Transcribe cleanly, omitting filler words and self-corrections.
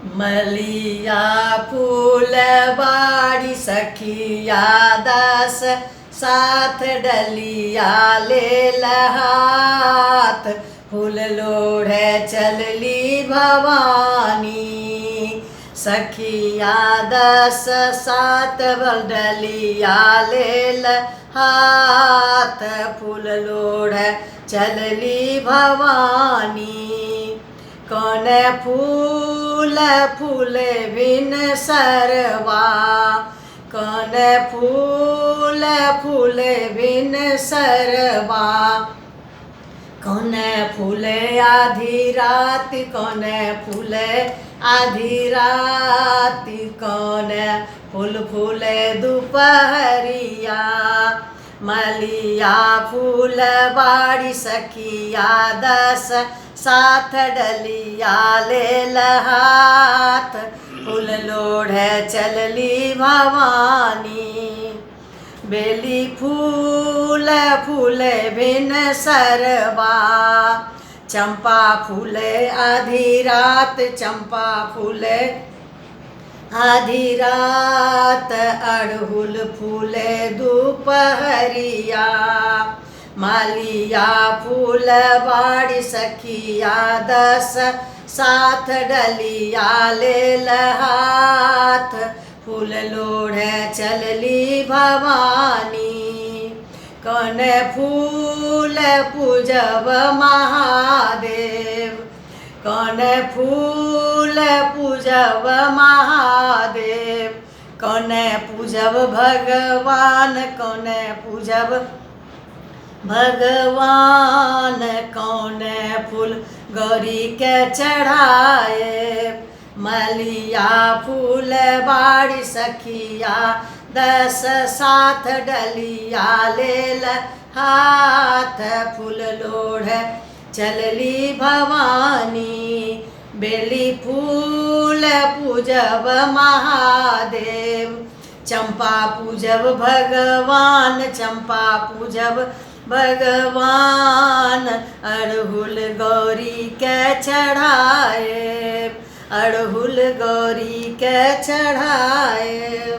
मलिया फूल बाड़ी सखिया दस साथ डलिया ले लहात फूल लोढ़े चलली भवानी सखिया दस सात डलिया ले लहात फूल लोढ़े चलली भवानी कौन फूल फूले बिन सरवा कौन फूल फूले बिन सरवा कौन फूले आधी रात कौन फूले आधी रात कौन फूल फूले दोपहरिया मलिया फूल बाड़ी सखिया दस साथ डलिया ले लहात फूल लोढ़े चलली भवानी बेली फूल फूले बिन सरवा चंपा फूले आधी रात चंपा फूले आधी रात अड़हुल फूले दोपहरिया मालिया फूल बाड़ी सखिया दस साथ डलिया ले लहात फूल लोढ़े चलली भवानी कौन फूल पूजब महादेव कौन फूल पूजब महादेव कौन पूजब भगवान कौन पूजब भगवान कौन फूल गौरी के चढ़ाए मलिया फूल बाड़ी सखिया दस साथ डलिया ले हाथ फूल लोढ़े चलली भवानी बेली फूल पूजब महादेव चंपा पूजब भगवान चंपा पूजब भगवान अड़हुल गौरी के चढ़ाए अड़हुल गौरी के चढ़ाए।